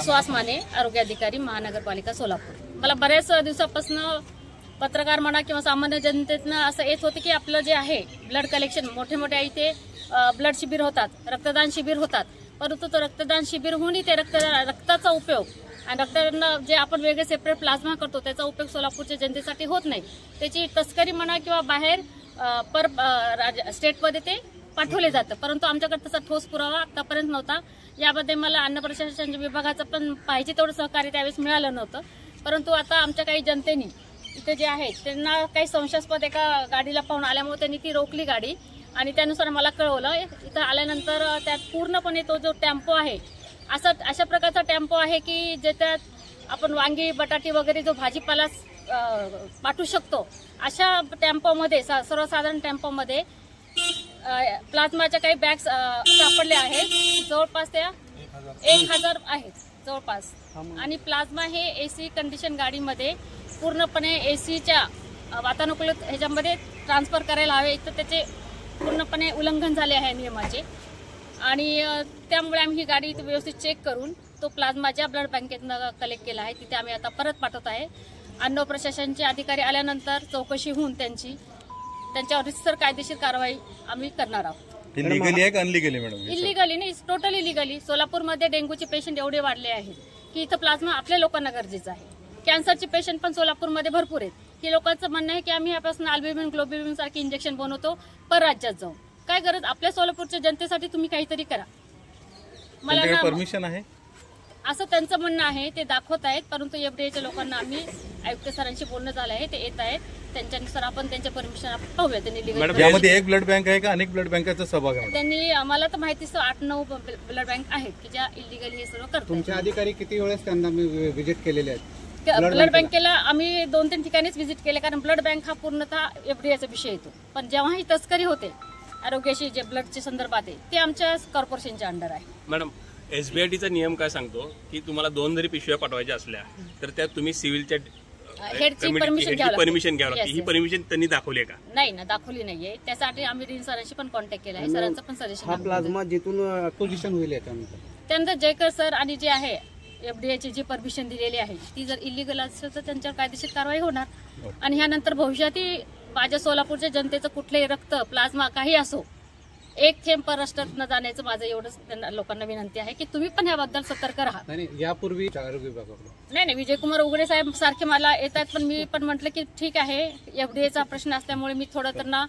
सुहास माने, आरोग्य अधिकारी, महानगरपालिका सोलापूर. मला बऱ्याच दिवसापासून पत्रकार म्हणा किंवा सामान्य जनतेतनं असं येत होतं की आपलं जे आहे ब्लड कलेक्शन, मोठे मोठे इथे ब्लड शिबिर होतात, रक्तदान शिबिर होतात, परंतु तो रक्तदान शिबिर होऊनही ते रक्ताचा उपयोग आणि रक्तांना जे आपण वेगळे सेपरेट प्लाझ्मा करतो त्याचा उपयोग सोलापूरच्या जनतेसाठी होत नाही. त्याची तस्करी म्हणा किंवा बाहेर स्टेटमध्ये ते पाठवले जातं, परंतु आमच्याकडे तसा ठोस पुरावा आतापर्यंत नव्हता. यामध्ये मला अन्न प्रशासन विभागाचं पण पाहिजे तेवढं सहकार्य त्यावेळेस मिळालं नव्हतं. परंतु आता आमच्या काही जनतेनी इथे जे आहे त्यांना काही संशयास्पद एका गाडीला पाहून आल्यामुळे त्यांनी ती रोखली गाडी आणि त्यानुसार मला कळवलं. इथं आल्यानंतर त्यात पूर्णपणे तो जो टेम्पो आहे अशा प्रकारचा टेम्पो आहे की ज्याच्यात आपण वांगी, बटाटे वगैरे जो भाजीपाला पाठवू शकतो अशा टेम्पोमध्ये, सर्वसाधारण टेम्पोमध्ये प्लाझ्माच्या काही बॅग्स सापडल्या आहेत. जवळपास त्या 1000 आहेत जवळपास. आणि प्लाझ्मा हे एसी कंडिशन गाडीमध्ये पूर्णपणे एसीच्या वातानुकूलित ह्याच्यामध्ये ट्रान्सफर करायला हवे, तर त्याचे पूर्णपणे उल्लंघन झाले आहे नियमाचे. आणि त्यामुळे आम्ही ही गाडी इथे व्यवस्थित चेक करून तो प्लाझ्माच्या ब्लड बँकेतनं कलेक्ट केला आहे. तिथे आम्ही आता परत पाठवत आहे. अन्न प्रशासनाचे अधिकारी आल्यानंतर चौकशी होऊन त्यांच्यावर रितसर कायदेशीर कारवाई आम्ही करणार आहोत. इलिगली आहे का अनलिगली मॅडम? इलिगली नाही, टोटल इलिगली. सोलापूरमध्ये डेंग्यूचे पेशंट एवढे वाढले आहेत की इथं प्लाझ्मा आपल्या लोकांना गरजेचं आहे. कॅन्सरचे पेशंट पण सोलापूरमध्ये भरपूर आहेत. की लोकांचं म्हणणं आहे की आम्ही यापासून अल्ब्युमिन, ग्लोब्युलिन सारखे इंजेक्शन बनवतो परराज्यात जाऊन. काय गरज? आपल्या सोलापूरच्या जनतेसाठी तुम्ही काहीतरी करा. मला परमिशन आहे असं त्यांचं म्हणणं आहे. ते दाखवत आहेत, परंतु एफडीएच्या लोकांना आम्ही आयुक्त सरांशी बोलणं झालं आहे, ते येत आहेत. त्यांच्यानुसार आपण त्यांच्या परमिशन पाहूया. त्यांनी यामध्ये एक ब्लड बँक आहे का अनेक ब्लड बँकाचा सहभाग आहे? त्यांनी आम्हाला तर माहिती 8-9 ब्लड बँक आहेत की ज्या इलिगल हे सर्व करतात. तुमचे अधिकारी किती वेळेस त्यांना व्हिजिट केलेले आहेत? ब्लड बँकेला आम्ही 2-3 ठिकाणीच व्हिजिट केले, कारण ब्लड बँक हा पूर्णतः एफडीएचा विषय येतो. पण जेव्हा ही तस्करी होते आरोग्याशी जे ब्लडच्या संदर्भात आहे ते आमच्या कॉर्पोरेशनच्या अंडर आहे. मॅडम, SBITचा नियम काय सांगतो की तुम्हाला 2 जरी पिशव्या पाठवायच्या असल्या तर त्यात तुम्ही सिव्हिलच्या हेडची परमिशन घ्यावी लागते. ही परमिशन त्यांनी दाखवली का? नाही ना, दाखवली नाहीये. त्यासाठी आम्ही रीन सरांशी पण कॉन्टॅक्ट केला आहे. सरांचं पण सजेशन प्लाझ्मा जिथून अक्विजिशन होईल त्यानंतर जयकर सर आणि जे आहे एफडीएची जी परमिशन दिलेली आहे ती जर इलिगल असेल तर त्यांच्यावर कायदेशीर कारवाई होणार. आणि ह्यानंतर भविष्यातही माझ्या सोलापूरच्या जनतेचं कुठलंही रक्त, प्लाझ्मा काही असो, एक थेंब परराष्ट्रात न जाण्याचं माझं एवढंच लोकांना विनंती आहे की तुम्ही पण याबद्दल सतर्क राहा. यापूर्वी आरोग्य विभागाकडून नाही, विजयकुमार उघडे साहेब सारखे मला येतात, पण मी पण म्हटलं की ठीक आहे, एफडीएचा प्रश्न असल्यामुळे मी विश्वास त्यांना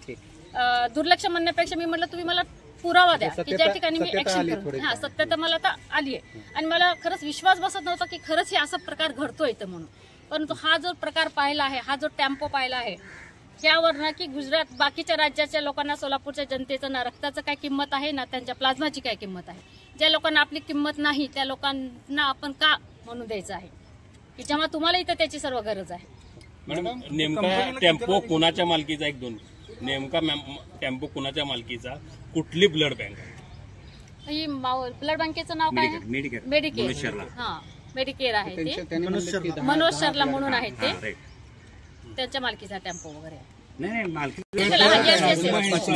दुर्लक्ष म्हणण्यापेक्षा मी म्हटलं तुम्ही मला पुरावा द्या की ज्या ठिकाणी मी ऍक्शन करू. हा, सत्यता मला आता आली आहे आणि मला खरंच विश्वास बसत नव्हता की खरंच हे असा प्रकार घडतोय इथं म्हणून. परंतु हा जो प्रकार पाहिला आहे, हा जो टेम्पो पाहिला आहे, त्यावर ना की गुजरात, बाकीच्या राज्याच्या लोकांना, सोलापूरच्या जनतेचं ना रक्ताचं काय किंमत आहे ना त्यांच्या प्लाझ्माची काय किंमत आहे. ज्या लोकांना आपली किंमत नाही त्या लोकांना आपण का म्हणून द्यायचं आहे की जेव्हा तुम्हाला इथं त्याची सर्व गरज आहे. मॅडम, नेमका टेम्पो कोणाच्या मालकीचा? 1-2 नेमका टेम्पो कोणाच्या मालकीचा? कुठली ब्लड बँक? ही ब्लड बँकेचं नाव काय आहे? मेडिकेअर. हा, मेडिकेअर आहे ते. मनोज शर्ला म्हणून आहेत ते. त्यांच्या मालकीचा टेम्पो वगैरे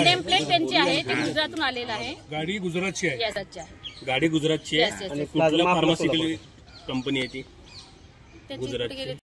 टेम्पलेट त्यांची आहे. ते गुजरातून आलेलं आहे. गाडी गुजरातची आहे. गाडी गुजरातची आहे. कुठल्या फार्मास्युटिकल कंपनी आहे ती? गुजरातची.